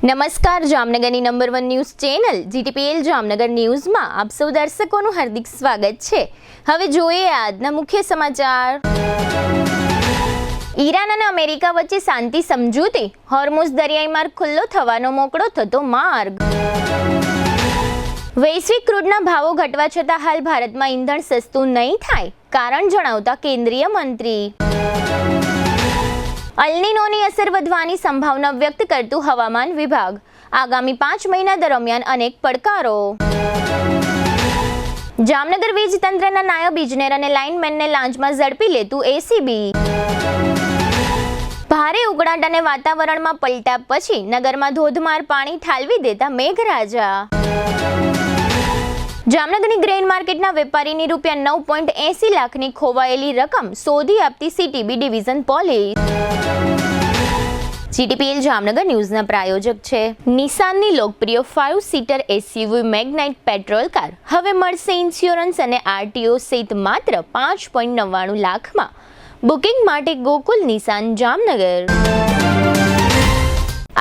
નમસ્કાર, જામનગરની number 1 news channel GTPL Jamnagar ન્યૂઝમાં આપ સૌ દર્શકોનું હાર્દિક સ્વાગત છે। હવે જોઈએ આજના મુખ્ય સમાચાર। ઈરાન અને અમેરિકા વચ્ચે શાંતિ સમજૂતી, હોર્મુઝ દરિયાઈ માર્ગ ખુલ્લો થવાનો મોકળો થતો માર્ગ। વૈશ્વિક ક્રૂડના ભાવો ઘટવા છતાં હાલ ભારતમાં ઈંધણ સસ્તું નહીં થાય, કારણ જણાવતા કેન્દ્રીય મંત્રી। અલ્નીનોની અસર વધવાની સંભાવના વ્યક્ત કરતું હવામાન વિભાગ, આગામી 5 મહિના દરમિયાન અનેક પડકારો। જામનગર વીજ તંત્રના નાયબ ઇજનેર અને લાઇનમેનને લાંચમાં ઝડપી લેતું એસીબી। ભારે ઉકળાટ અને વાતાવરણમાં પલટા પછી નગરમાં ધોધમાર પાણી ઠાલવી દેતા મેઘરાજા। જામનગરની ગ્રેઇન માર્કેટના વેપારીની ₹9.80 લાખની ખોવાયેલી રકમ શોધી આપતી સીટીબી ડિવિઝન પોલીસ। જીટીપીએલ જામનગર ન્યૂઝના પ્રાયોજક છે નિસાનની લોકપ્રિય 5 સીટર એસયુવી મેગ્નાઇટ પેટ્રોલ કાર હવે મળશે ઇન્સ્યોરન્સ અને આરટીઓ સહિત માત્ર 5.99 લાખમાં। બુકિંગ માટે ગોકુલ નિસાન જામનગર।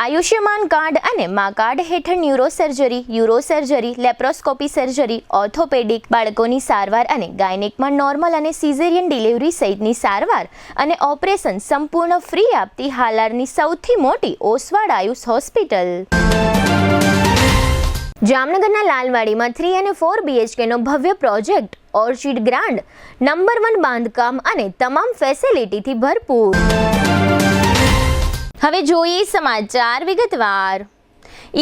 આયુષ્યમાન કાર્ડ અને મા કાર્ડ હેઠળ ન્યુરોસર્જરી, યુરોસર્જરી, લેપ્રોસ્કોપી સર્જરી, ઓર્થોપેડિક, બાળકોની સારવાર અને ગાયનેકમાં નોર્મલ અને સિઝેરિયન ડિલિવરી સહિતની સારવાર અને ઓપરેશન સંપૂર્ણ ફ્રી આપતી હાલારની સૌથી મોટી ઓસવાડ આયુષ હોસ્પિટલ। જામનગરના લાલવાડીમાં 3 અને 4 BHKનો ભવ્ય પ્રોજેક્ટ ઓર્ચિડ ગ્રાન્ડ નંબર 1 બાંધકામ અને તમામ ફેસિલિટીથી ભરપૂર। હવે જોઈએ સમાચાર વિગતવાર।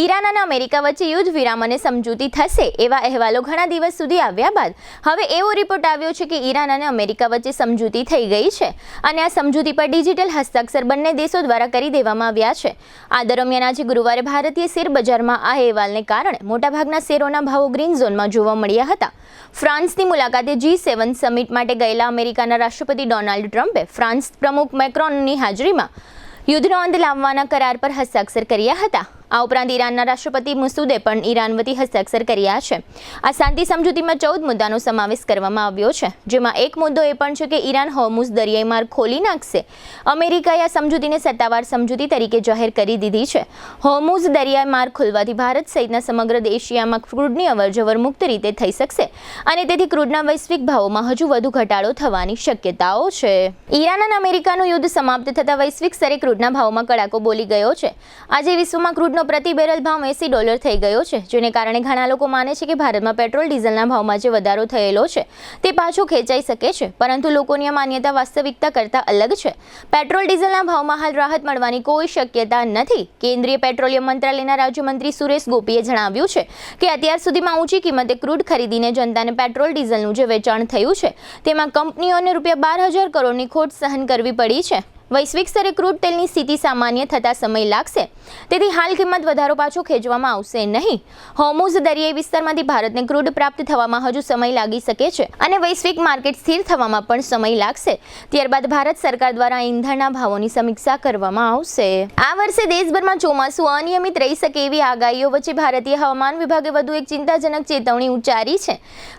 ઈરાન અને અમેરિકા વચ્ચે યુદ્ધ વિરામ અને સમજૂતી થશે એવા અહેવાલો ઘણા દિવસ સુધી આવ્યા બાદ હવે એવો રિપોર્ટ આવ્યો છે કે ઈરાન અને અમેરિકા વચ્ચે સમજૂતી થઈ ગઈ છે અને આ સમજૂતી પર ડિજિટલ હસ્તાક્ષર બંને દેશો દ્વારા કરી દેવામાં આવ્યા છે। આ દરમિયાન આજે ગુરુવારે ભારતીય શેર બજારમાં આ અહેવાલને કારણે મોટાભાગના શેરોના ભાવો ગ્રીન ઝોનમાં જોવા મળ્યા હતા। ફ્રાન્સની મુલાકાતે G7 સમિટ માટે ગયેલા અમેરિકાના રાષ્ટ્રપતિ ડોનાલ્ડ ટ્રમ્પે ફ્રાન્સ પ્રમુખ મેક્રોનની હાજરીમાં યુદ્ધનો અંત લાવવાના કરાર પર હસ્તાક્ષર કર્યા હતા। આ ઉપરાંત ઈરાનના રાષ્ટ્રપતિ મસૂદે પણ ઈરાન વતી હસ્તાક્ષર કર્યા છે। આ શાંતિ સમજૂતીમાં 14 મુદ્દાનો સમાવેશ કરવામાં આવ્યો છે, જેમાં એક મુદ્દો એ પણ છે કે ઈરાન હોર્મુઝ દરિયાઈ માર્ગ ખોલી નાખશે। અમેરિકાએ આ સમજૂતીને સત્તાવાર સમજૂતી તરીકે જાહેર કરી દીધી છે। હોર્મુઝ દરિયાઈ માર્ગ ખુલવાથી ભારત સહિતના સમગ્ર એશિયામાં ક્રૂડની અવરજવર મુક્ત રીતે થઈ શકશે અને તેથી ક્રૂડના વૈશ્વિક ભાવોમાં હજુ વધુ ઘટાડો થવાની શક્યતાઓ છે। ઈરાન અને અમેરિકાનું યુદ્ધ સમાપ્ત થતાં વૈશ્વિક સ્તરે ક્રૂડના ભાવમાં કડાકો બોલી ગયો છે। આજે વિશ્વમાં ક્રૂડનો પ્રતિ બેરલ ભાવ $80 થઈ ગયો છે, જેને કારણે ઘણા લોકો માને છે કે ભારતમાં પેટ્રોલ ડીઝલના ભાવમાં જે વધારો થયેલો છે તે પાછો ખેંચાઈ શકે છે, પરંતુ લોકોની આ માન્યતા વાસ્તવિકતા કરતાં અલગ છે। પેટ્રોલ ડીઝલના ભાવમાં હાલ રાહત મળવાની કોઈ શક્યતા નથી। કેન્દ્રીય પેટ્રોલિયમ મંત્રાલયના રાજ્યમંત્રી સુરેશ ગોપીએ જણાવ્યું છે કે અત્યાર સુધીમાં ઊંચી કિંમતે ક્રૂડ ખરીદીને જનતાને પેટ્રોલ ડીઝલનું જે વેચાણ થયું છે તેમાં કંપનીઓને ₹12,000 કરોડની ખોટ સહન કરવી પડી છે। વૈશ્વિક સ્તરે ક્રૂડ તેલની સ્થિતિ સામાન્ય થતા સમય લાગશે, તેથી હાલ કિંમત વધારો પાછો ખેંચવામાં આવશે નહીં। હોર્મુઝ દરિયાઈ વિસ્તારમાંથી ભારતને ક્રૂડ પ્રાપ્ત થવામાં હજુ સમય લાગી શકે છે અને વૈશ્વિક માર્કેટ સ્થિર થવામાં પણ સમય લાગશે। ત્યારબાદ ભારત સરકાર દ્વારા ઈંધણના ભાવોની સમીક્ષા કરવામાં આવશે। આ વર્ષે દેશભરમાં ચોમાસું અનિયમિત રહી શકે એવી આગાહીઓ વચ્ચે ભારતીય હવામાન વિભાગે વધુ એક ચિંતાજનક ચેતવણી ઉચ્ચારી છે।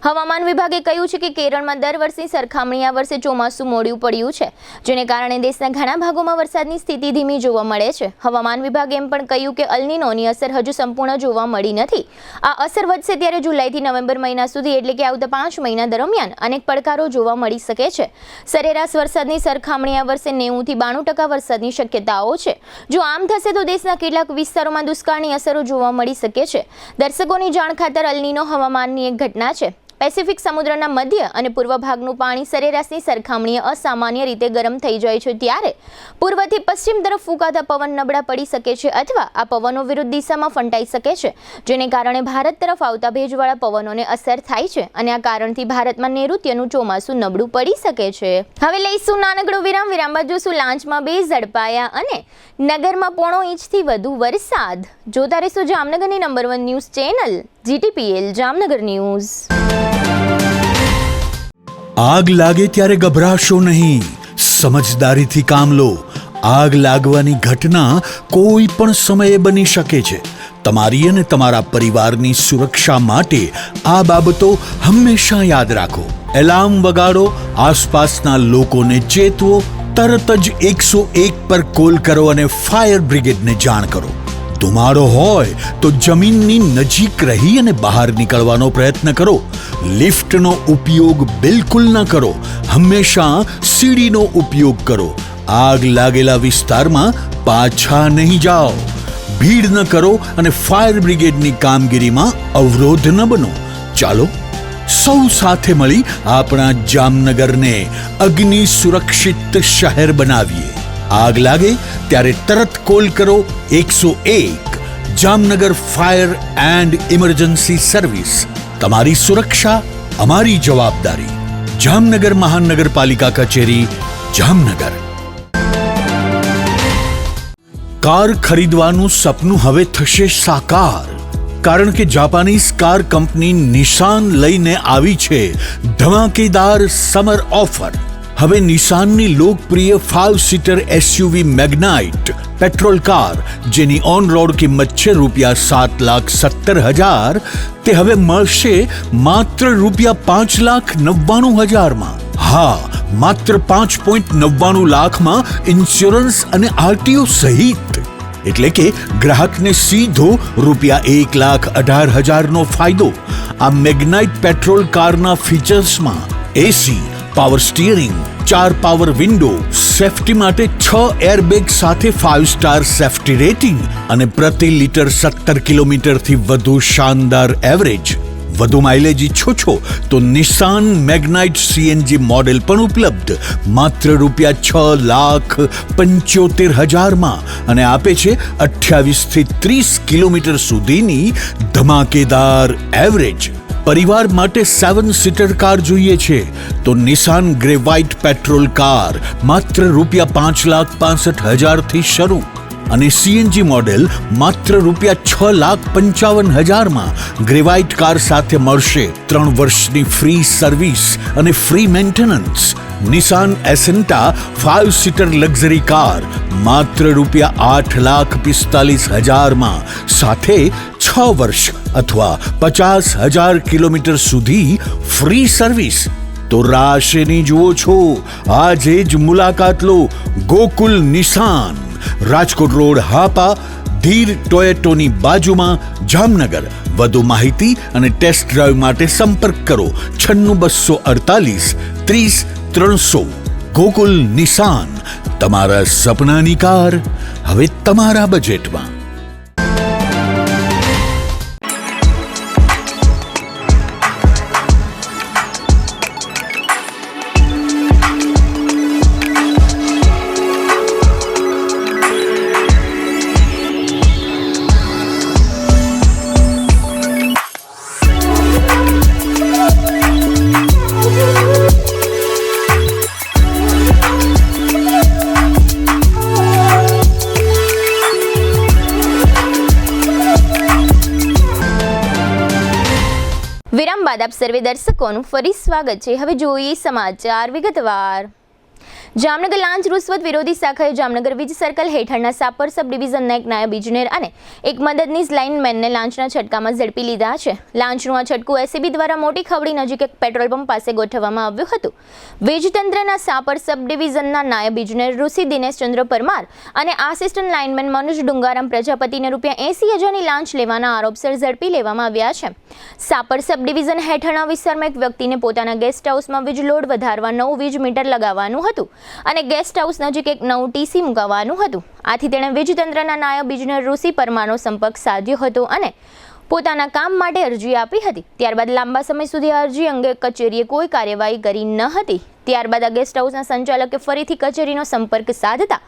હવામાન વિભાગે કહ્યું છે કે કેરળમાં દર વર્ષની સરખામણીએ આ વર્ષે ચોમાસું મોડું પડ્યું છે, જેને કારણે દેશના ઘણા ભાગોમાં વરસાદની સ્થિતિ ધીમી જોવા મળે છે। હવામાન વિભાગે એમ પણ કહ્યું કે અલ્નીનોની અસર હજુ સંપૂર્ણ જોવા મળી નથી। આ અસર વધશે ત્યારે જુલાઈથી નવેમ્બર મહિના સુધી એટલે કે આવતા 5 મહિના દરમિયાન અનેક પડકારો જોવા મળી શકે છે। સરેરાશ વરસાદની સરખામણી આ વર્ષે 90 થી 92% વરસાદની શક્યતાઓ છે। જો આમ થશે તો દેશના કેટલાક વિસ્તારોમાં દુષ્કાળની અસરો જોવા મળી શકે છે। દર્શકોની જાણ ખાતર અલ્નીનો હવામાનની એક ઘટના છે। પેસિફિક સમુદ્રના મધ્ય અને પૂર્વ ભાગનું પાણી સરેરાશની સરખામણીએ અસામાન્ય રીતે ગરમ થઈ જાય છે, ત્યારે પૂર્વથી પશ્ચિમ તરફ ફૂંકાતા પવન નબળા પડી શકે છે અથવા આ પવનો વિરુદ્ધ દિશામાં ફંટાઈ શકે છે, જેને કારણે ભારત તરફ આવતા ભેજવાળા પવનોને અસર થાય છે અને આ કારણથી ભારતમાં નૈઋત્યનું ચોમાસું નબળું પડી શકે છે। હવે લઈશું નાનકડો વિરામ બાદ જોશું લાંચમાં 2 ઝડપાયા અને નગરમાં 0.5 ઇંચથી વધુ વરસાદ। જોતા રહેશો જામનગરની number 1 news channel GTPL Jamnagar news. આગ લાગે ત્યારે ગભરાશો નહીં, સમજદારીથી કામ લો। આગ લાગવાની ઘટના કોઈ પણ સમયે બની શકે છે। તમારી અને તમારા પરિવારની સુરક્ષા માટે આ બાબતો હંમેશા યાદ રાખો। એલાર્મ વગાડો, આસપાસના લોકોને ચેતવો, તરત જ 101 પર કોલ કરો અને ફાયર બ્રિગેડને જાણ કરો। ધુમાડો હોય તો જમીનની નજીક રહી અને બહાર નીકળવાનો પ્રયત્ન કરો. લિફ્ટનો ઉપયોગ બિલકુલ ન કરો. હંમેશા સીડીનો ઉપયોગ કરો. આગ લાગેલા વિસ્તારમાં પાછા નહીં જાઓ. ભીડ ન કરો અને ફાયર બ્રિગેડની કામગીરીમાં અવરોધ ન બનો. ચાલો સૌ સાથે મળી આપણા જામનગરને અગ્નિ સુરક્ષિત શહેર બનાવીએ. આગ લાગે ત્યારે તરત કોલ કરો 101 Jamnagar fire and emergency service. તમારી સુરક્ષા અમારી જવાબદારી. જામનગર મહાનગરપાલિકા કચેરી, જામનગર. કાર ખરીદવાનું સપનું હવે થશે સાકાર, કારણ કે જાપાનીઝ કાર કંપની નિશાન લઈને આવી છે ધમાકેદાર સમર ઓફર. હવે નિશાનની લોકપ્રિય 5 સીટર એસયુવી મેગ્નાઇટ પેટ્રોલ કાર, જેની ઓન રોડ કિંમત છે ₹7,70,000, તે હવે મળશે માત્ર ₹5,99,000 હા, માત્ર 5.99 લાખમાં ઇન્સ્યોરન્સ અને આરટીઓ સહિત. એટલે કે ગ્રાહકને સીધો ₹1,18,000 ફાયદો. આ મેગ્નાઇટ પેટ્રોલ કારના ફીચર્સમાં AC, power steering, 4 power window, safety માટે 6 એરબેગ સાથે 5 સ્ટાર સેફટી રેટિંગ અને પ્રતિ લિટર 17 કિલોમીટરથી વધુ શાનદાર એવરેજ. વધુ માઇલેજ ઈચ્છો છો તો નિશાન મેગ્નાઇટ સીએનજી મોડેલ પણ ઉપલબ્ધ માત્ર ₹6,75,000 અને આપે છે 28 થી 30 કિલોમીટર સુધીની ધમાકેદાર એવરેજ. પરિવાર માટે 7 સીટર કાર જોઈએ છે તો નિશાન ગ્રે વ્હાઇટ પેટ્રોલ કાર માત્ર ₹5,65,000 થી શરૂ અને સીએનજી મોડેલ માત્ર ₹6,55,000 ગ્રેવાઇટ કાર સાથે મળશે 3 વર્ષની ફ્રી સર્વિસ અને ફ્રી મેન્ટેનન્સ. નિશાન એસેન્ટા 5 સીટર લક્ઝરી કાર માત્ર ₹8,45,000 સાથે 6 વર્ષ અથવા 50,000 કિલોમીટર સુધી ફ્રી સર્વિસ. તો રાહ શેની જુઓ છો? આજે જ મુલાકાત લો. ગોકુલ નિશાન, રાજકોટ રોડ, હાપા, ધીર ટોયેટોની બાજુમાં, જામનગર. વધુ માહિતી અને ટેસ્ટ ડ્રાઈવ માટે સંપર્ક કરો 96 248 30 300. ગોકુલ નિશાન, તમારા સપનાની કાર હવે તમારા બજેટમાં. વિરામ બાદ આપ સર્વે દર્શકોનું ફરી સ્વાગત છે. હવે જોઈએ સમાચાર વિગતવાર. જામનગર લાંચ રૂશ્વત વિરોધી શાખાએ જામનગર વીજ સર્કલ હેઠળના સાપર સબ ડિવિઝનના એક નાયબ ઇજનેર અને એક મદદનીશ લાઇનમેનને લાંચના છટકામાં ઝડપી લીધા છે. લાંચનું આ છટકું એસીબી દ્વારા મોટી ખવડી નજીક એક પેટ્રોલ પંપ પાસે ગોઠવવામાં આવ્યું હતું. વીજતંત્રના સાપર સબ ડિવિઝનના નાયબ ઇજનેર ઋષિ દિનેશચંદ્ર પરમાર અને આસિસ્ટન્ટ લાઇનમેન મનોજ ડુંગારામ પ્રજાપતિને ₹80,000ની લાંચ લેવાના આરોપસર ઝડપી લેવામાં આવ્યા છે. સાપર સબ ડિવિઝન હેઠળના વિસ્તારમાં એક વ્યક્તિને પોતાના ગેસ્ટ હાઉસમાં વીજ લોડ વધારવા 9 વીજ મીટર લગાવવાનું હતું અને ગેસ્ટ હાઉસ નજીક એક નવું ટીસી મુકાવવાનું હતું. આથી તેણે વીજતંત્રના નાયબ ઇજનેર ઋષિ પરમારનો સંપર્ક સાધ્યો હતો અને પોતાના કામ માટે અરજી આપી હતી. ત્યારબાદ લાંબા સમય સુધી આ અરજી અંગે કચેરીએ કોઈ કાર્યવાહી કરી ન હતી. ત્યારબાદ આ ગેસ્ટ હાઉસના સંચાલકે ફરીથી કચેરીનો સંપર્ક સાધતા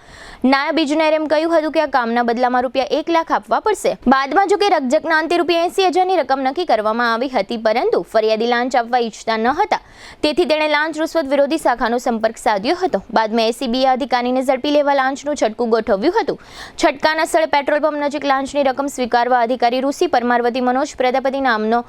નાયબ ઇજનેરે એમ કહ્યું હતું કે આ કામના બદલામાં ₹1 લાખ આપવા પડશે. બાદમાં જો કે રકજકના અંતે ₹80,000ની રકમ નક્કી કરવામાં આવી હતી, પરંતુ ફરિયાદી લાંચ આપવા ઈચ્છતા ન હતા. તેથી તેણે લાંચ રૂશ્વત વિરોધી શાખાનો સંપર્ક સાધ્યો હતો. બાદમાં એસીબીએ અધિકારીને ઝડપી લેવા લાંચનું છટકું ગોઠવ્યું હતું. છટકાના સ્થળે પેટ્રોલ પંપ નજીક લાંચની રકમ સ્વીકારવા અધિકારી ઋષિ પરમાર વતી મનોજ પ્રજાપતિ નામનો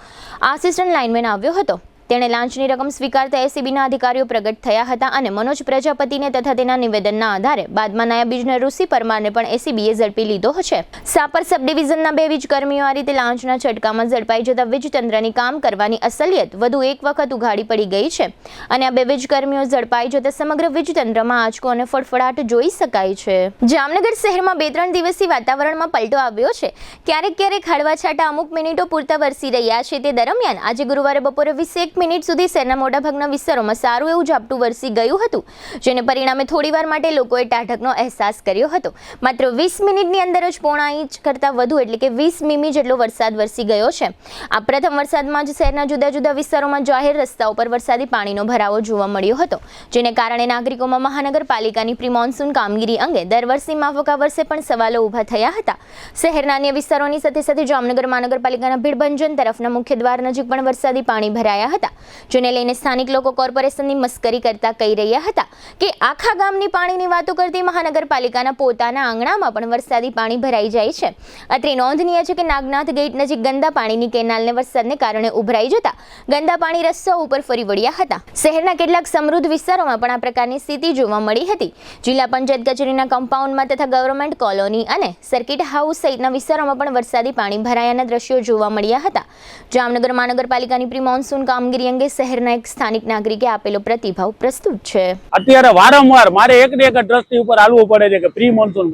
આસિસ્ટન્ટ લાઇનમેન આવ્યો હતો. તેણે લાંચની રકમ સ્વીકારતા એસીબીના અધિકારીઓ પ્રગટ થયા હતા અને મનોજ પ્રજાપતિને તથા તેના નિવેદનના આધારે બાદમાં નાયબ ઇજનેર ઋષિ પરમારને પણ એસીબીએ ઝડપી લીધો છે. સાપર સબ ડિવિઝનના 2 વીજકર્મીઓ આ રીતે લાંચના ઝટકામાં ઝડપાઈ જતા વીજતંત્રની કામ કરવાની અસલિયત વધુ એક વખત ઉઘાડી પડી ગઈ છે અને આ 2 વીજકર્મીઓ ઝડપાઈ જતા સમગ્ર વીજતંત્રમાં આંચકો અને ફડફડાટ જોઈ શકાય છે. જામનગર શહેરમાં 2-3 દિવસથી વાતાવરણમાં પલટો આવ્યો છે. ક્યારેક હળવા છાંટા અમુક મિનિટો પૂરતા વરસી રહ્યા છે. તે દરમિયાન આજે ગુરુવારે બપોરે 21 મિનિટ સુધી શહેરના મોટાભાગના વિસ્તારોમાં સારું એવું ઝાપટું વરસી ગયું હતું, જેને પરિણામે થોડીવાર માટે લોકોએ ટાઢકનો અહેસાસ કર્યો હતો. માત્ર 20 મિનિટની અંદર જ પોણા ઇંચ કરતાં વધુ એટલે કે 20 મીમી જેટલો વરસાદ વરસી ગયો છે. આ પ્રથમ વરસાદમાં જ શહેરના જુદા જુદા વિસ્તારોમાં જાહેર રસ્તાઓ પર વરસાદી પાણીનો ભરાવો જોવા મળ્યો હતો, જેને કારણે નાગરિકોમાં મહાનગરપાલિકાની પ્રી મોન્સૂન કામગીરી અંગે દર વર્ષની માફક આ વર્ષે પણ સવાલો ઊભા થયા હતા. શહેરના અન્ય વિસ્તારોની સાથે જામનગર મહાનગરપાલિકાના ભીડભંજન તરફના મુખ્ય દ્વાર નજીક પણ વરસાદી પાણી ભરાયા હતા, જેને લઈને સ્થાનિક લોકો કોર્પોરેશનની મસ્કરી કરતા કહી રહ્યા હતા કે આખા ગામની પાણીની વાતો કરતી મહાનગરપાલિકાના પોતાના આંગણામાં પણ વરસાદી પાણી ભરાઈ જાય છે. અત્રે નોંધનીય છે કે નાગનાથ ગેટ નજીક ગંદા પાણીની કેનાલને વરસાદને કારણે ઉભરાઈ જતા ગંદા પાણી રસ્તાઓ ઉપર ફરી વળ્યા હતા. શહેરના કેટલાક સમૃદ્ધ વિસ્તારોમાં પણ આ પ્રકારની સ્થિતિ જોવા મળી હતી. જિલ્લા પંચાયત કચેરીના કમ્પાઉન્ડમાં તથા ગવર્મેન્ટ કોલોની અને સર્કિટ હાઉસ સહિતના વિસ્તારોમાં પણ વરસાદી પાણી ભરાયાના દ્રશ્યો જોવા મળ્યા હતા. જામનગર મહાનગરપાલિકાની પ્રી મોન્સૂન કામગીરી અંગે શહેરના એક સ્થાનિક નાગરિકે આપેલો પ્રતિભાવ પ્રસ્તુત છે. અત્યારે વારંવાર મારે એક ને એક દ્રષ્ટિ ઉપર હાલવું પડે છે કે પ્રી મોન્સૂન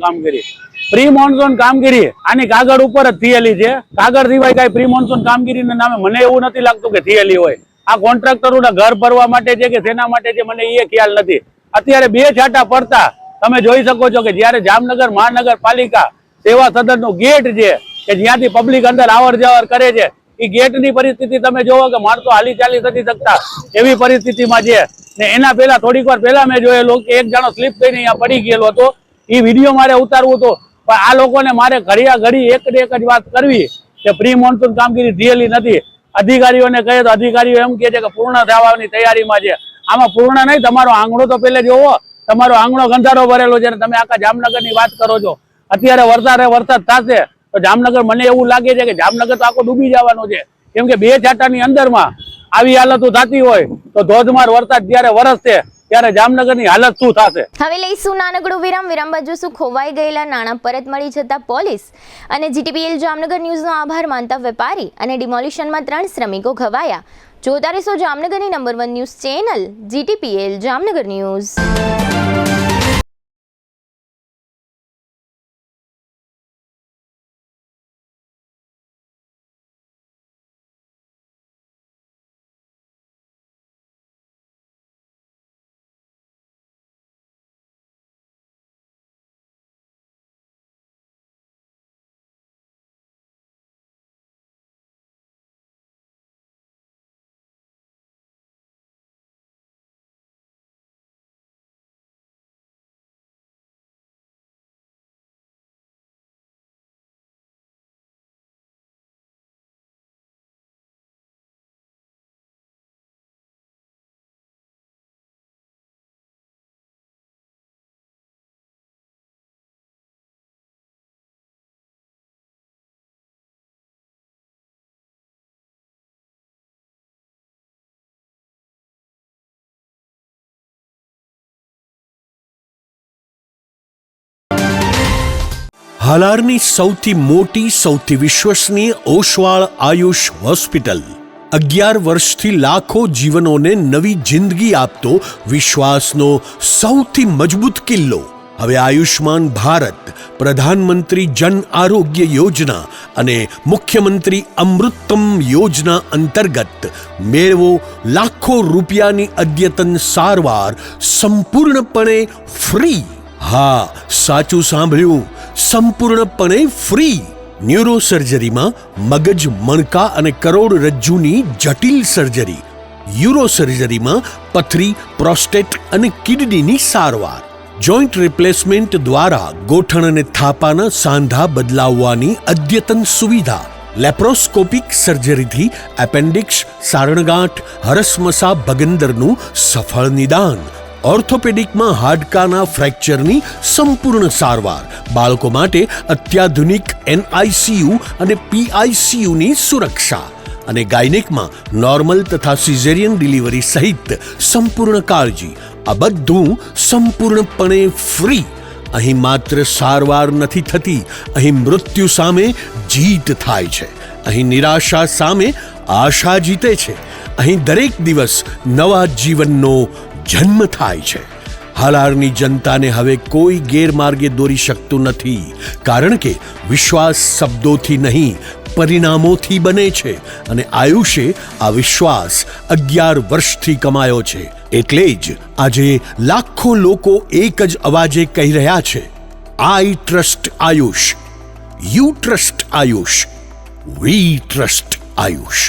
કામગીરી આની કાગળ ઉપર જ થયેલી છે. કાગળ સિવાય કઈ પ્રી મોન્સૂન કામગીરીના નામે મને એવું નથી લાગતું કે થયેલી હોય. આ કોન્ટ્રાક્ટરોના ઘર ભરવા માટે છે કે તેના માટે છે મને એ ખ્યાલ નથી. અત્યારે 2 છાંટા પડતા તમે જોઈ શકો છો કે જ્યારે જામનગર મહાનગરપાલિકા સેવા સદનનો ગેટ છે કે જ્યાંથી પબ્લિક અંદર આવર જવર કરે છે, એ ગેટની પરિસ્થિતિ તમે જોવો કે માણસો હાલી ચાલી નથી શકતા એવી પરિસ્થિતિમાં છે. ને એના પહેલા થોડીક વાર પહેલા મેં જોયેલું કે એક જણો સ્લીપ થઈને અહીંયા પડી ગયેલો હતો. એ વિડીયો મારે ઉતારવું હતો, પણ આ લોકોને મારે ઘડી એક જ વાત કરવી કે પ્રી મોન્સૂન કામગીરી થયેલી નથી. અધિકારીઓને કહે તો અધિકારીઓ એમ કહે છે કે પૂર્ણ થવાની તૈયારીમાં છે. આમાં પૂર્ણ નહીં, તમારો આંગણો તો પહેલે જોવો. તમારો આંગણો ગંધારો ભરેલો છે અને તમે આખા જામનગરની વાત કરો છો. અત્યારે વરસાદ થશે તો જામનગર મને એવું લાગે છે કે જામનગર તો આખો ડૂબી જવાનું છે. કેમ કે 2 છાંટાની અંદરમાં આવી હાલતો થતી હોય તો ધોધમાર વરસાદ જ્યારે વરસશે ત્યારે જામનગરની હાલત શું થશે. હવે લઈશું નાનકડું વિરામ બાજુ શું ખોવાઈ ગયેલા નાણાં પરત મળી જતા પોલીસ અને જીટીપીએલ જામનગર ન્યૂઝનો આભાર માનતા વેપારી અને ડિમોલિશનમાં 3 શ્રમિકો ઘવાયા. જોતા રહેશો જામનગરની number 1 news channel GTPL Jamnagar news. હાલારની સૌથી મોટી, સૌથી વિશ્વસનીય ઓશવાળ આયુષ હોસ્પિટલ 11 વર્ષથી લાખો જીવનોને નવી જિંદગી આપતો વિશ્વાસનો સૌથી મજબૂત કિલ્લો. હવે આયુષ્માન ભારત, પ્રધાનમંત્રી જન આરોગ્ય યોજના અને મુખ્યમંત્રી અમૃતમ યોજના અંતર્ગત મેળવો લાખો રૂપિયાની અદ્યતન સારવાર સંપૂર્ણપણે ફ્રી. હા, સાચું સાંભળ્યું, સંપૂર્ણપણે ફ્રી. ન્યુરો સર્જરીમાં મગજ, મણકા અને કરોડરજ્જુની જટિલ સર્જરી, યુરો સર્જરીમાં પથરી, પ્રોસ્ટેટ અને કિડનીની સારવાર, જોઈન્ટ રિપ્લેસમેન્ટ દ્વારા ગોઠણ અને થાપાના સાંધા બદલાવવાની અદ્યતન સુવિધા, લેપ્રોસ્કોપિક સર્જરીથી એપેન્ડિક્સ, સારણગાંઠ, હરસમસા ભગંદરનું સફળ નિદાન, ઓર્થોપેડિકમાં હાડકાના ફ્રેક્ચરની સંપૂર્ણ સારવાર, બાળકો માટે અત્યાધુનિક NICU અને PICUની સુરક્ષા, અને ગાયનેકમાં નોર્મલ તથા સિઝેરિયન ડિલિવરી સહિત સંપૂર્ણ કાળજી, આ બધું સંપૂર્ણપણે ફ્રી. અહીં માત્ર સારવાર નથી થતી, અહીં મૃત્યુ સામે જીત થાય છે. અહીં નિરાશા સામે આશા જીતે છે. અહીં દરેક દિવસ નવા જીવનનો જન્મ થાય છે. હાલારની જનતાને હવે કોઈ ગેરમાર્ગે દોરી શકતું નથી, કારણ કે વિશ્વાસ શબ્દોથી નહીં પરિણામોથી બને છે. અને આયુષે આ વિશ્વાસ 11 વર્ષથી કમાયો છે. એટલે જ આજે લાખો લોકો એક જ અવાજે કહી રહ્યા છે, I trust Ayush, you trust Ayush, we trust Ayush.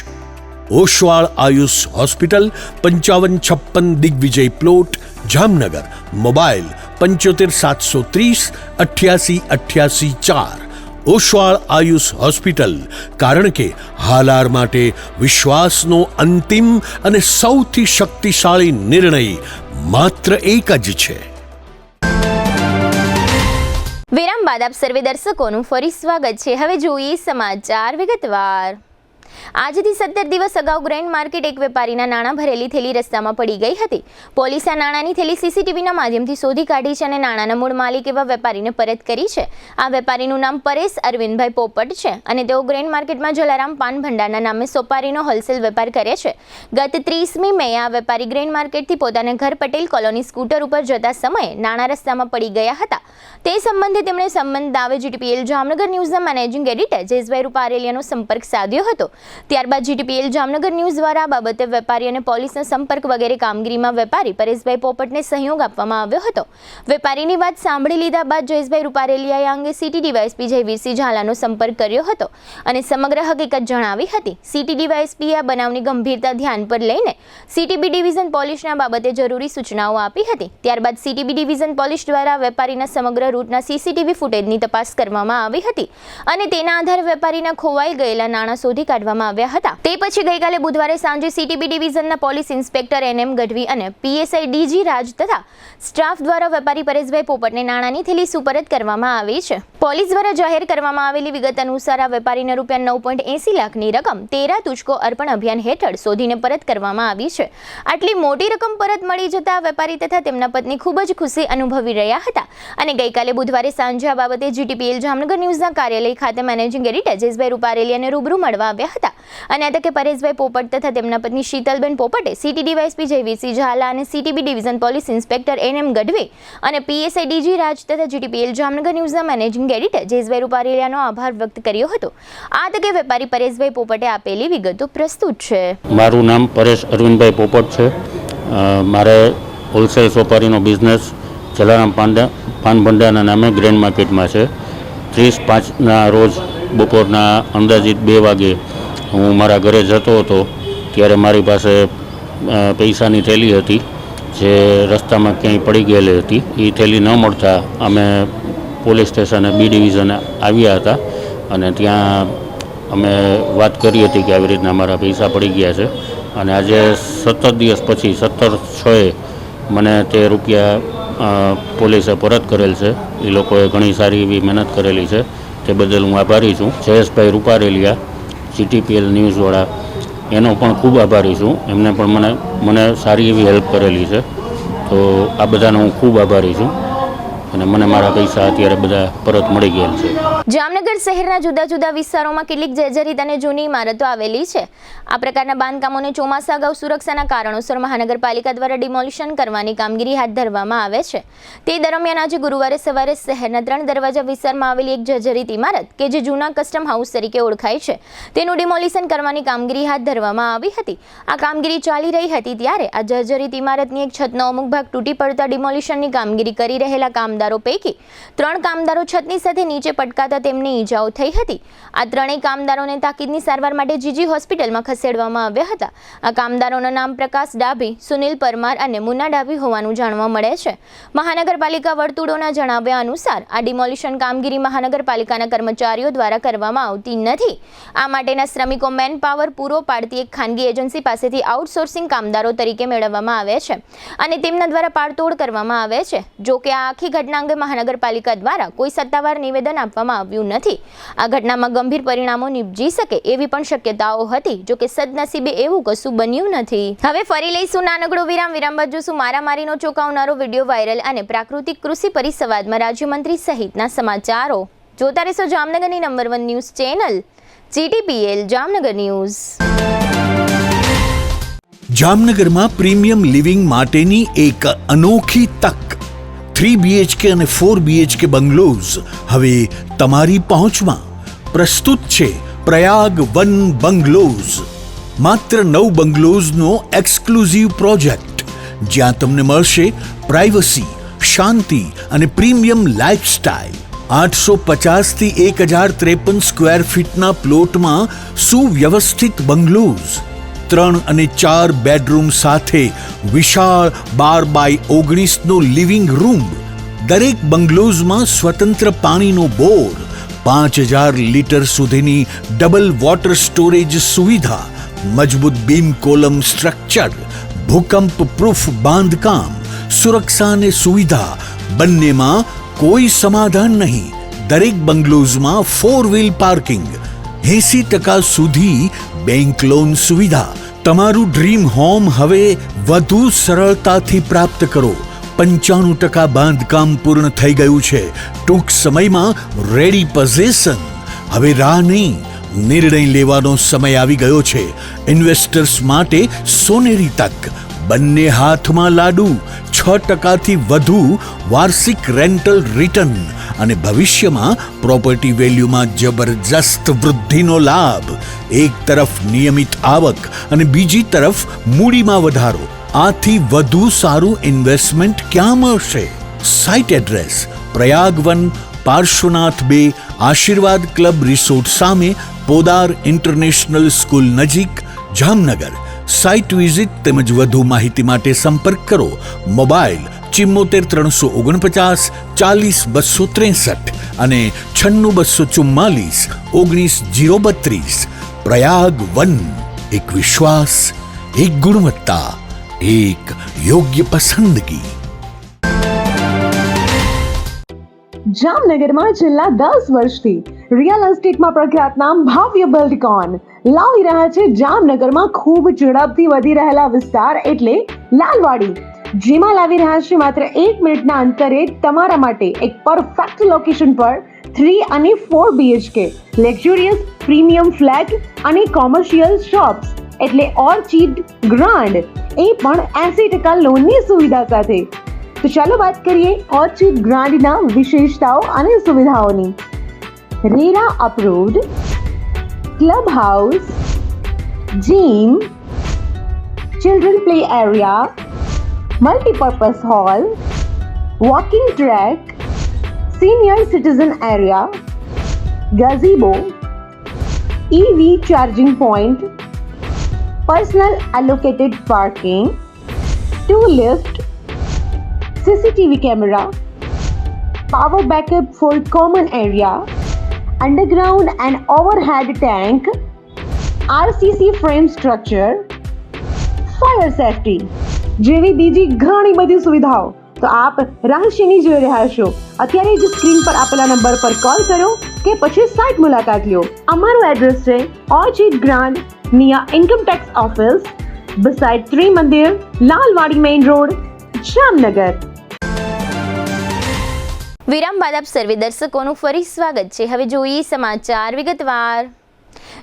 Oshwal Ayush hospital, 5556 Digvijay plot, Jamnagar. Mobile 75 730 88 4. Oshwal Ayush hospital, કારણ કે હાલાર માટે વિશ્વાસનો અંતિમ અને સૌથી શક્તિશાળી નિર્ણય માત્ર એક જ છે. વિરામ બાદ આપ સર્વે દર્શકોનું ફરી સ્વાગત છે. હવે જોઈએ સમાચાર વિગતવાર. આજથી 17 દિવસ અગાઉ ગ્રેન્ડ માર્કેટ એક વેપારીના નાણાં ભરેલી થેલી રસ્તામાં પડી ગઈ હતી. પોલીસે આ નાણાંની થેલી સીસીટીવીના માધ્યમથી શોધી કાઢી છે અને નાણાંના મૂળ માલિક એવા વેપારીને પરત કરી છે. આ વેપારીનું નામ પરેશ અરવિંદભાઈ પોપટ છે અને તેઓ ગ્રેન્ડ માર્કેટમાં જલારામ પાન ભંડારના નામે સોપારીનો હોલસેલ વેપાર કરે છે. ગત 30મી મે આ વેપારી ગ્રેન્ડ માર્કેટથી પોતાના ઘર પટેલ કોલોની સ્કૂટર ઉપર જતા સમયે નાણાં રસ્તામાં પડી ગયા હતા. તે સંબંધે તેમણે સંબંધ દાવે જીટીપીએલ જામનગર ન્યૂઝના મેનેજિંગ એડિટર જયેશભાઈ રૂપારેલિયાનો સંપર્ક સાધ્યો હતો. ત્યારબાદ જીટીપીએલ જામનગર ન્યૂઝ દ્વારા આ બાબતે વેપારી અને પોલીસનો સંપર્ક વગેરે કામગીરીમાં વેપારી પરેશભાઈ પોપટને સહયોગ આપવામાં આવ્યો હતો. વેપારીની વાત સાંભળી લીધા બાદ જયેશભાઈ રૂપારેલિયાએ આ અંગે સિટી ડીવાયએસપી જયવીરસિંહ ઝાલાનો સંપર્ક કર્યો હતો અને સમગ્ર હકીકત જણાવી હતી. સિટી ડીવાયએસપીએ આ બનાવની ગંભીરતા ધ્યાન પર લઈને સીટીબી ડિવિઝન પોલીસને આ બાબતે જરૂરી સૂચનાઓ આપી હતી. ત્યારબાદ સીટીબી ડિવિઝન પોલીસ દ્વારા વેપારીના સમગ્ર રૂટના સીસીટીવી ફૂટેજની તપાસ કરવામાં આવી હતી અને તેના આધારે વેપારીના ખોવાઈ ગયેલા નાણાં શોધી કાઢવામાં આવ્યા હતા. તે પછી ગઈકાલે બુધવારે સાંજે સીટીબી ડિવિઝનના પોલીસ ઇન્સ્પેક્ટર એનએમ ગઢવી અને પીએસઆઈ ડીજી રાજ તથા સ્ટાફ દ્વારા વેપારી પરેશભાઈ પોપટને નાણાંની થેલી સુપરત કરવામાં આવી છે. પોલીસ દ્વારા જાહેર કરવામાં આવેલી વિગત અનુસાર આ વેપારીને રૂપિયા 9.80 લાખની રકમ 13 તુચકો અર્પણ અભિયાન હેઠળ શોધીને પરત કરવામાં આવી છે. આટલી મોટી રકમ પરત મળી જતા વેપારી તથા તેમના પત્ની ખૂબ જ ખુશી અનુભવી રહ્યા હતા અને ગઈકાલે બુધવારે સાંજે આ બાબતે જીટીપીએલ જામનગર ન્યૂઝના કાર્યાલય ખાતે મેનેજિંગ એડિટર જયેશભાઈ રૂપારેલિયાને રૂબરૂ મળવા આવ્યા હતા અને આ તકે પરેશભાઈ પોપટ તથા તેમના પત્ની શીતલબેન પોપટે સિટી ડીવાયએસપી જયવીરસિંહ ઝાલા અને CTB division police inspector NM Gadhvi અને પીએસઆઈ ડીજી રાજ તથા જીટીપીએલ જામનગર ન્યૂઝના મેનેજિંગ એડિટર જયેશભાઈ રૂપારેલિયાનો આભાર વ્યક્ત કર્યો હતો. આ તકે વેપારી પરેશભાઈ પોપટે આપેલી વિગતો પ્રસ્તુત છે. મારું નામ પરેશ અરવિંદભાઈ પોપટ છે. મારે હોલસેલ સોપારીનો બિઝનેસ જલારામ પાન ભંડારના નામે ગ્રેન્ડ માર્કેટમાં છે. 30/5ના રોજ બપોરના અંદાજિત 2 વાગે હું મારા ઘરે જતો હતો ત્યારે મારી પાસે પૈસાની થેલી હતી જે રસ્તામાં ક્યાંય પડી ગયેલી હતી. એ થેલી ન મળતા અમે પોલીસ સ્ટેશને બી ડિવિઝને આવ્યા હતા અને ત્યાં અમે વાત કરી હતી કે આવી રીતના મારા પૈસા પડી ગયા છે અને આજે 17 દિવસ પછી 17/6 મને તે રૂપિયા પોલીસે પરત કરેલ છે. એ લોકોએ ઘણી સારી એવી મહેનત કરેલી છે, તે બદલ હું આભારી છું. જયેશભાઈ રૂપારેલિયા જીટીપીએલ ન્યૂઝવાળા એનો પણ ખૂબ આભારી છું. એમને પણ મને સારી એવી હેલ્પ કરેલી છે, તો આ બધાનો હું ખૂબ આભારી છું અને મને મારા પૈસા અત્યારે બધા પરત મળી ગયેલ છે. જામનગર શહેરના જુદા જુદા વિસ્તારોમાં કેટલીક જર્જરિત અને જૂની ઇમારતો આવેલી છે. આ પ્રકારના બાંધકામોને ચોમાસા અગાઉ સુરક્ષાના કારણોસર મહાનગરપાલિકા દ્વારા ડિમોલિશન કરવાની કામગીરી હાથ ધરવામાં આવે છે. તે દરમિયાન આજે ગુરુવારે સવારે શહેરના 3 દરવાજા વિસ્તારમાં આવેલી એક જર્જરિત ઇમારત કે જે જૂના કસ્ટમ હાઉસ તરીકે ઓળખાય છે તેનું ડિમોલિશન કરવાની કામગીરી હાથ ધરવામાં આવી હતી. આ કામગીરી ચાલી રહી હતી ત્યારે આ જર્જરિત ઇમારતની એક છતનો અમુક ભાગ તૂટી પડતા ડિમોલિશનની કામગીરી કરી રહેલા કામદારો પૈકી 3 કામદારો છતની સાથે નીચે પટકાતા તેમને ઈજાઓ થઈ હતી. આ ત્રણેય કામદારોને તાકીદની સારવાર માટે જીજી હોસ્પિટલમાં ખસેડવામાં આવ્યા હતા. આ કામદારોના નામ પ્રકાશ ડાભી, સુનિલ પરમાર અને મુન્ના ડાભી હોવાનું જાણવા મળે છે. મહાનગરપાલિકા વર્તુળોના જણાવ્યા અનુસાર આ ડિમોલિશન કામગીરી મહાનગરપાલિકાના કર્મચારીઓ દ્વારા કરવામાં આવતી નથી. આ માટેના શ્રમિકો મેન પાવર પૂરો પાડતી એક ખાનગી એજન્સી પાસેથી આઉટસોર્સિંગ કામદારો તરીકે મેળવવામાં આવે છે અને તેમના દ્વારા પાડતોડ કરવામાં આવે છે. જો કે આ આખી ઘટના ઘટના અંગે મહાનગરપાલિકા દ્વારા કોઈ સત્તાવાર નિવેદન આપવામાં આવ્યું નથી. આ ઘટનામાં ગંભીર પરિણામો નીપજી શકે એવી પણ શક્યતાઓ હતી, જો કે સદનસીબે એવું કશું બન્યું નથી. હવે ફરી લઈશું નાનકડો વિરામ બાદ જોશું મારામારીનો ચોંકાવનારો વિડીયો વાયરલ અને પ્રાકૃતિક કૃષિ પરિસંવાદમાં રાજ્યમંત્રી સહિતના સમાચારો. જોતા રહેશો જામનગરની number 1 news channel GTPL Jamnagar news. જામનગરમાં પ્રીમિયમ લિવિંગ માટેની એક અનોખી તક. 3 BHK અને 4 BHK બંગલોઝ હવે તમારી પહોંચમાં. પ્રસ્તુત છે પ્રયાગ વન બંગલોઝ. માત્ર 9 બંગલોઝનો એક્સક્લુઝિવ પ્રોજેક્ટ, જ્યાં તમને મળશે પ્રાઇવસી, શાંતિ અને પ્રીમિયમ લાઇફસ્ટાઇલ. 850 થી 1053 સ્ક્વેર ફીટના પ્લોટમાં સુવ્યવસ્થિત બંગલોઝ, 3 અને 4 બેડરૂમ સાથે વિશાળ 12x19 લિવિંગ રૂમ. દરેક બંગલોઝમાં સ્વતંત્ર પાણીનો બોર, 5000 લીટર સુધીની ડબલ વોટર સ્ટોરેજ સુવિધા, મજબૂત બીમ કોલમ સ્ટ્રક્ચર, ભૂકંપ પ્રૂફ બાંધકામ, સુરક્ષા અને સુવિધા બંનેમાં કોઈ સમાધાન નહીં. દરેક બંગલોઝમાં 4 વ્હીલ પાર્કિંગ, 80% સુધી બેંક લોન સુવિધા. તમારું ડ્રીમ હોમ હવે વધુ સરળતાથી પ્રાપ્ત કરો. 95% બાંધકામ પૂર્ણ થઈ ગયું છે. ટૂંક સમયમાં રેડી પોઝેશન. હવે રાહ નહીં, નિર્ણય લેવાનો સમય આવી ગયો છે. ઇન્વેસ્ટર્સ માટે સોનેરી તક. બંને હાથમાં લાડુ. 6% થી વધુ વાર્ષિક રેન્ટલ રિટર્ન અને ભવિષ્યમાં પ્રોપર્ટી વેલ્યુમાં જબરજસ્ત વૃદ્ધિનો લાભ. એક તરફ નિયમિત આવક અને બીજી તરફ મૂડીમાં વધારો. આથી વધુ સારું ઇન્વેસ્ટમેન્ટ ક્યાં મળશે? Site address Prayag one, Parshvanath 2, આશીર્વાદ ક્લબ રિસોર્ટ સામે, પોદાર ઇન્ટરનેશનલ સ્કૂલ નજીક, જામનગર. સાઇટ વિઝિટ તેમજ વધુ માહિતી માટે સંપર્ક કરો. મોબાઈલ 74 349 40 263 અને 96 244 19 032. પ્રયાગ વન. એક વિશ્વાસ, એક ગુણવત્તા, એક યોગ્ય પસંદગી. જામનગરમાં છેલ્લા 10 વર્ષથી રિયલ એસ્ટેટમાં પ્રખ્યાત નામ ભવ્ય બિલ્ડકોન લાવી રહ્યા છે જામનગરમાં ખૂબ ઝડપથી વધી રહેલા વિસ્તાર એટલે લાલવાડી, જેમાં લાવી રહ્યા છે માત્ર 1 મિનિટના અંતરે તમારા માટે એક પરફેક્ટ લોકેશન પર 3 અને 4 BHK લક્ઝુરિયસ પ્રીમિયમ ફ્લેટ અને કોમર્શિયલ શોપ્સ એટલે ઓર્ચિડ ગ્રાન્ડ, એ પણ 80% લોનની સુવિધા સાથે. તો ચાલો વાત કરીએ ઓર્ચિડ ગ્રાન્ડના વિશેષતાઓ અને સુવિધાઓની. RERA approved, club house, gym, children play area, multipurpose hall, walking track, senior citizen area, gazebo, EV charging point, personal allocated parking, 2 lift, CCTV camera, power backup for common area, underground and overhead tank, RCC frame structure, fire safety જેવી બીજી ઘણી બધી સુવિધાઓ. તો આપ રાશિની જોઈ રહ્યા છો. અત્યારે જ સ્ક્રીન પર આપેલા નંબર પર કોલ કરો કે પછી સાઇટ મુલાકાત લો. અમારું એડ્રેસ છે Orchid Grand near income tax office, beside Trimandir, Lalwadi main road, Jamnagar. વિરામ બાદ આપ સર્વે દર્શકોનું ફરી સ્વાગત છે. હવે જોઈએ સમાચાર વિગતવાર.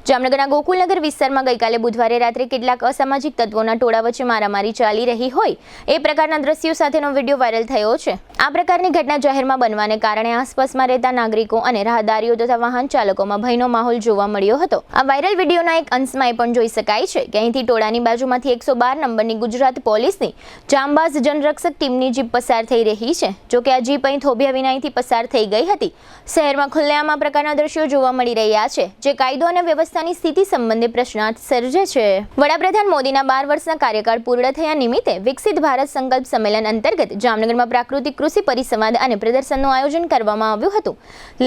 જામનગરના ગોકુલનગર વિસ્તારમાં ગઈકાલે બુધવારે રાત્રે કેટલાક અસામાજિક તત્વોના ટોળા વચ્ચે મારામારી ચાલી રહી હોય એ પ્રકારના દ્રશ્યો સાથેનો વિડીયો વાયરલ થયો છે. આ પ્રકારની ઘટના જાહેરમાં બનવાને કારણે આસપાસમાં રહેતા નાગરિકો અને રાહદારીઓ તથા વાહન ચાલકોમાં ભયનો માહોલ જોવા મળ્યો હતો. આ વાયરલ વિડીયોના એક અંશમાં એ પણ જોઈ શકાય છે કે અહીંથી ટોળાની બાજુમાંથી 112 નંબરની ગુજરાત પોલીસની જાંબાઝ જનરક્ષક ટીમની જીપ પસાર થઈ રહી છે. જોકે આ જીપ અહીં થોભ્યા વિના અહીંથી પસાર થઈ ગઈ હતી. શહેરમાં ખુલ્લેઆમ આ પ્રકારના દ્રશ્યો જોવા મળી રહ્યા છે, જે કાયદો અને વ્યવસ્થા વ્યવસ્થાની સ્થિતિ સંબંધે પ્રશ્નાર્થ સર્જે છે. વડાપ્રધાન મોદીના 12 વર્ષના કાર્યકાળ પૂર્ણ થયા નિમિત્તે વિકસિત ભારત સંકલ્પ સંમેલન અંતર્ગત જામનગરમાં પ્રાકૃતિક કૃષિ પરિસંવાદ અને પ્રદર્શનનું આયોજન કરવામાં આવ્યું હતું.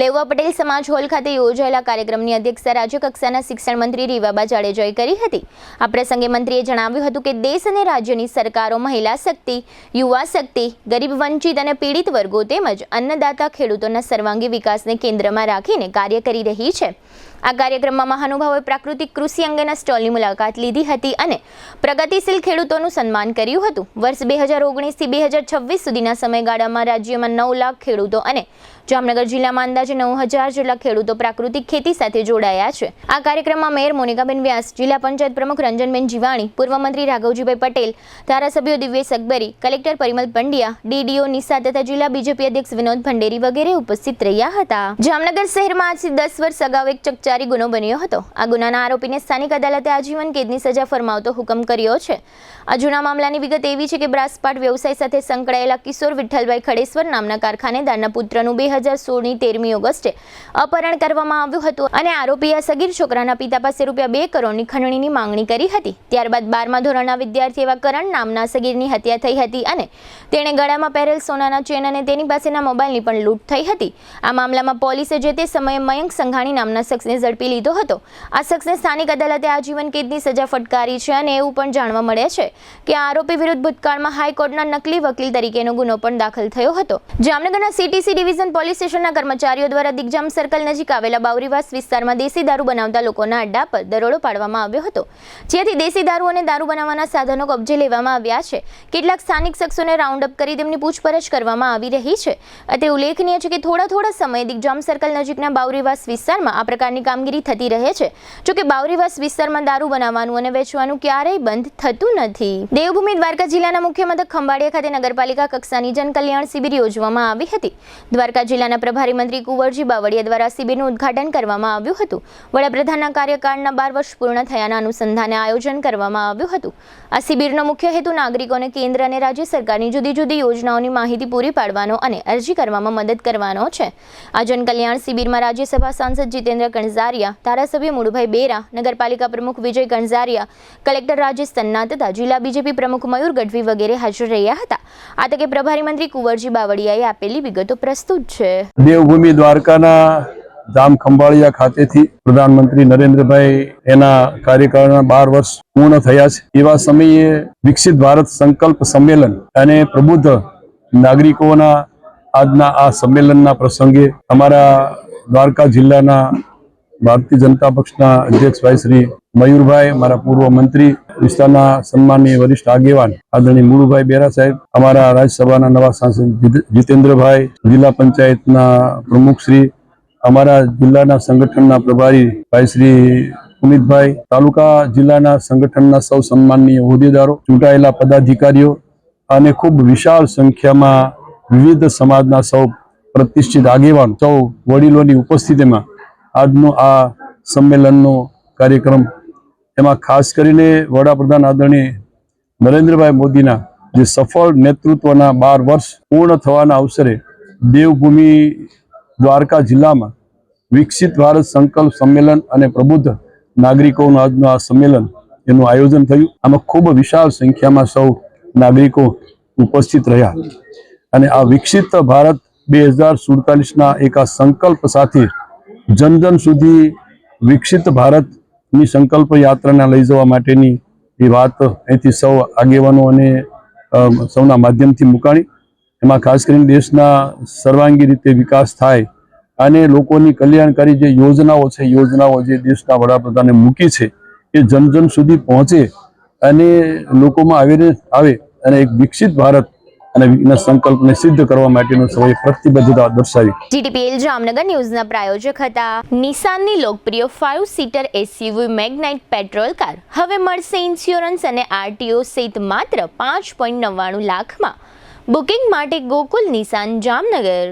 લેવા પટેલ સમાજ હોલ ખાતે યોજાયેલા કાર્યક્રમની અધ્યક્ષતા રાજ્યકક્ષાના શિક્ષણ મંત્રી રીવાબા જાડેજાએ કરી હતી. આ પ્રસંગે મંત્રીએ જણાવ્યું હતું કે દેશ અને રાજ્યની સરકારો મહિલા શક્તિ, યુવા શક્તિ, ગરીબ, વંચિત અને પીડિત વર્ગો તેમજ અન્નદાતા ખેડૂતોના સર્વાંગી વિકાસને કેન્દ્રમાં રાખીને કાર્ય કરી રહી છે. આ કાર્યક્રમમાં મહાનુભાવોએ પ્રાકૃતિક કૃષિ અંગેના સ્ટોલની મુલાકાત લીધી હતી અને પ્રગતિશીલ ખેડૂતોનું સન્માન કર્યું હતું. વર્ષ 2019 થી 2026 સુધીના સમયગાળામાં રાજ્યમાં 9 લાખ ખેડૂતો અને જામનગર જિલ્લામાં અંદાજે 9000 જેટલા ખેડૂતો પ્રાકૃતિક ખેતી સાથે જોડાયા છે. આ કાર્યક્રમમાં મેયર મોનિકાબેન વ્યાસ, જિલ્લા પંચાયત પ્રમુખ રંજનબેન જીવાણી, પૂર્વ મંત્રી રાઘવજીભાઈ પટેલ, ધારાસભ્યો દિવ્યેશ અકબરી, કલેક્ટર પરિમલ પંડ્યા, ડીડીઓ નિશા તથા જિલ્લા બીજેપી અધ્યક્ષ વિનોદ ભંડેરી વગેરે ઉપસ્થિત રહ્યા હતા. જામનગર શહેરમાં આજથી 10 વર્ષ અગાઉ એક ચકચારી ગુનો બન્યો હતો. આ ગુનાના આરોપીને સ્થાનિક અદાલતે આજીવન કેદની સજા ફરમાવતો હુકમ કર્યો છે. આ જૂના મામલાની વિગત એવી છે કે બ્રાસપાટ વ્યવસાય સાથે સંકળાયેલા કિશોર વિઠ્ઠલભાઈ ખડેશ્વર નામના કારખાનેદારના પુત્રનું 2016ની 13મી ઓગસ્ટે અપહરણ કરવામાં આવ્યું હતું અને આરોપીએ સગીર છોકરાના પિતા પાસે ₹2 કરોડની ખંડણીની માંગણી કરી હતી. ત્યારબાદ 12મા ધોરણના વિદ્યાર્થી એવા કરણ નામના સગીરની હત્યા થઈ હતી અને તેણે ગળામાં પહેરેલ સોનાના ચેન અને તેની પાસેના મોબાઈલની પણ લૂંટ થઈ હતી. આ મામલામાં પોલીસે જે તે સમયે મયંક સંઘાણી નામના શખ્સને ઝડપી લીધો હતો. આ શખ્સને સ્થાનિક અદાલતે આજીવન કેદની સજા ફટકારી છે અને એવું પણ જાણવા મળે છે કે આરોપી વિરુદ્ધ ભૂતકાળમાં હાઈકોર્ટના નકલી વકીલ તરીકેનો ગુનો પણ દાખલ થયો હતો. જામનગરના સીટીસી ડિવિઝન પોલીસ સ્ટેશનના કર્મચારીઓ દ્વારા દિગ્જામ સર્કલ નજીક આવેલા બાવરીવાસ વિસ્તારમાં દેશી દારૂ બનાવતા લોકોના અડ્ડા પર દરોડો પાડવામાં આવ્યો હતો, જેથી દેશી દારૂ અને દારૂ બનાવવાના સાધનો કબજે લેવામાં આવ્યા છે. કેટલાક સ્થાનિક શખ્સોને રાઉન્ડ અપ કરી તેમની પૂછપરછ કરવામાં આવી રહી છે. તે ઉલ્લેખનીય છે કે થોડા સમયે દિગ્જામ સર્કલ નજીકના બાવરીવાસ વિસ્તારમાં આ પ્રકારની કામગીરી થતી રહે છે. જોકે બાવરીવાસ વિસ્તારમાં દારૂ બનાવવાનું અને વેચવાનું ક્યારેય બંધ થતું નથી. દેવભૂમિ દ્વારકા જિલ્લાના મુખ્ય મથક ખંભાળિયા ખાતે નગરપાલિકા કક્ષાની જનકલ્યાણ શિબિર યોજવામાં આવી હતી. દ્વારકા જિલ્લાના પ્રભારી મંત્રી કુંવરજી બાવળિયા દ્વારા શિબિરનું ઉદ્ઘાટન કરવામાં આવ્યું હતું. વડાપ્રધાનના કાર્યકાળના 12 વર્ષ પૂર્ણ થયાના અનુસંધાને આયોજન કરવામાં આવ્યું હતું. આ શિબિરનો મુખ્ય હેતુ નાગરિકોને કેન્દ્ર અને રાજ્ય સરકારની જુદી જુદી યોજનાઓની માહિતી પૂરી પાડવાનો અને અરજી કરવામાં મદદ કરવાનો છે. આ જનકલ્યાણ શિબિરમાં રાજ્યસભા સાંસદ જીતેન્દ્ર કણઝારિયા, ધારાસભ્ય મુળુભાઈ બેરા, નગરપાલિકા પ્રમુખ વિજય કણઝારિયા, કલેક્ટર રાજેશ તન્ના તથા જિલ્લા બીજેપી પ્રમુખ મયુર ગઢવી વગેરે હાજર રહ્યા હતા. આ તકે પ્રભારી મંત્રી કુંવરજી બાવળિયાએ આપેલી વિગતો પ્રસ્તુત છે. દેવભૂમિ દ્વારકાના ધામ ખંભાળિયા ખાતેથી પ્રધાનમંત્રી નરેન્દ્રભાઈ એના કાર્યકાળના 12 વર્ષ પૂર્ણ થયા છે. એવા સમયે વિકસિત ભારત સંકલ્પ સંમેલન અને પ્રબુદ્ધ નાગરિકોના આજના આ સંમેલનના પ્રસંગે અમારા દ્વારકા જિલ્લાના ભારતીય જનતા પક્ષના અધ્યક્ષ ભાઈ શ્રી મયુરભાઈ, મારા પૂર્વ મંત્રી વિસ્તારના સન્માનીય વરિષ્ઠ આગેવાન આદરણીય મુળુભાઈ બેરા સાહેબ, અમારા રાજ્યસભાના નવા સાંસદ જીતેન્દ્રભાઈ, જિલ્લા પંચાયતના પ્રમુખ શ્રી, અમારા જિલ્લાના સંગઠનના પ્રભારી ભાઈ શ્રી પુનિતભાઈ, તાલુકા જિલ્લાના સંગઠનના સૌ સન્માનીય હોદ્દેદારો, ચૂંટાયેલા પદાધિકારીઓ અને ખૂબ વિશાળ સંખ્યામાં વિવિધ સમાજના સૌ પ્રતિષ્ઠિત આગેવાન, સૌ વડીલોની ઉપસ્થિતિમાં આજનો આ સંમેલનનો કાર્યક્રમ, એમાં ખાસ કરીને વડાપ્રધાન આદરણીય નરેન્દ્રભાઈ મોદીના જે સફળ નેતૃત્વના 12 વર્ષ પૂર્ણ થવાના અવસરે દેવભૂમિ દ્વારકા જિલ્લામાં વિકસિત ભારત સંકલ્પ સંમેલન અને પ્રબુદ્ધ નાગરિકોનું આજનું આ સંમેલન એનું આયોજન થયું. આમાં ખૂબ વિશાળ સંખ્યામાં સૌ નાગરિકો ઉપસ્થિત રહ્યા અને આ વિકસિત ભારત 2047ના એક આ સંકલ્પ સાથે જન જન સુધી વિકસિત ભારતની સંકલ્પ યાત્રાને લઈ જવા માટેની એ વાત અહીંથી સૌ આગેવાનો અને સૌના માધ્યમથી મુકાણી. એમાં ખાસ કરીને દેશના સર્વાંગી રીતે વિકાસ થાય અને લોકોની કલ્યાણકારી જે યોજનાઓ જે દેશના વડાપ્રધાને મૂકી છે એ જન જન સુધી પહોંચે અને લોકોમાં અવેરનેસ આવે અને એક વિકસિત ભારત અને એના સંકલ્પને સિદ્ધ કરવા માટેનો સૌએ પ્રતિબદ્ધતા દર્શાવી. જીટીપીએલ જામનગર ન્યૂઝના પ્રાયોજક હતા. નિસાનની લોકપ્રિય 5 સીટર એસયુવી મેગ્નાઇટ પેટ્રોલ કાર હવે મળશે ઇન્સ્યોરન્સ અને આરટીઓ સહિત માત્ર 5.99 લાખમાં. બુકિંગ માટે ગોકુલ નિસાન જામનગર.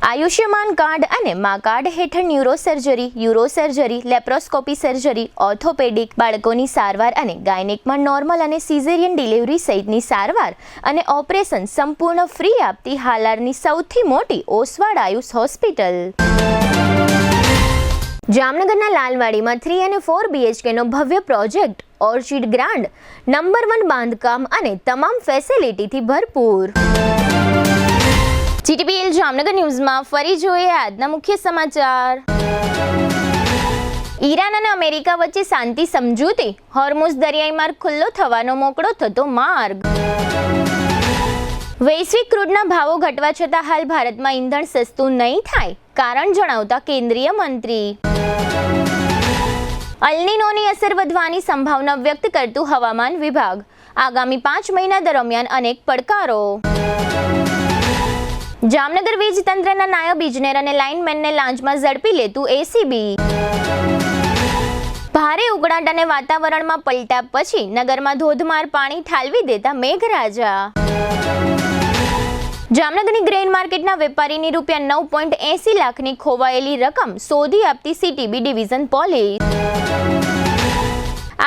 આયુષ્યમાન કાર્ડ અને મા કાર્ડ હેઠળ ન્યુરોસર્જરી, યુરોસર્જરી, લેપ્રોસ્કોપી સર્જરી, ઓર્થોપેડિક, બાળકોની સારવાર અને ગાયનેકમાં નોર્મલ અને સિઝેરિયન ડિલિવરી સહિતની સારવાર અને ઓપરેશન સંપૂર્ણ ફ્રી આપતી હાલારની સૌથી મોટી ઓસવાડ આયુષ હોસ્પિટલ. જામનગરના લાલવાડીમાં 3 અને 4 BHKનો ભવ્ય પ્રોજેક્ટ ઓર્ચિડ ગ્રાન્ડ નંબર 1 બાંધકામ અને તમામ ફેસિલિટીથી ભરપૂર. GTPL જામનગર ન્યૂઝમાં ફરી જોઈએ આજના મુખ્ય સમાચાર. ઈરાન અને અમેરિકા વચ્ચે શાંતિ સમજૂતી, હોર્મુઝ દરિયાઈ માર્ગ ખુલ્લો થવાનો મોકળો થતો માર્ગ. વૈશ્વિક ક્રૂડના ભાવો ઘટવા છતાં હાલ ભારતમાં ઈંધણ સસ્તું નહીં થાય, કારણ જણાવતા કેન્દ્રીય મંત્રી. અલ્નીનોની અસર વધવાની સંભાવના વ્યક્ત કરતું હવામાન વિભાગ, આગામી 5 મહિના દરમિયાન અનેક પડકારો. જામનગર વીજ તંત્રના નાયબ ઇજનેર અને લાઇનમેનને લાંચમાં ઝડપી લેતું ACB. ભારે ઉકળાટ અને વાતાવરણમાં પલટા પછી નગરમાં ધોધમાર પાણી ઠાલવી દેતા મેઘરાજા. જામનગરની ગ્રેન માર્કેટના વેપારીની ₹9.80 લાખની ખોવાયેલી રકમ શોધી આપતી CTB ડિવિઝન પોલીસ.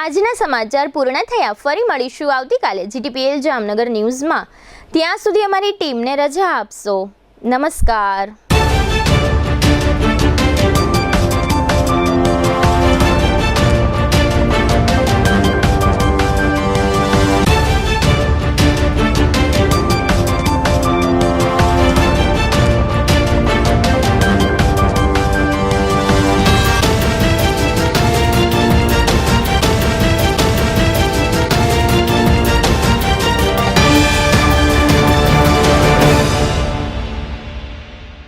આજના સમાચાર પૂર્ણ થયા. ફરી મળીશું આવતીકાલે GTPL જામનગર ન્યૂઝમાં. ત્યાં સુધી અમારી ટીમને રજા આપશો. નમસ્કાર.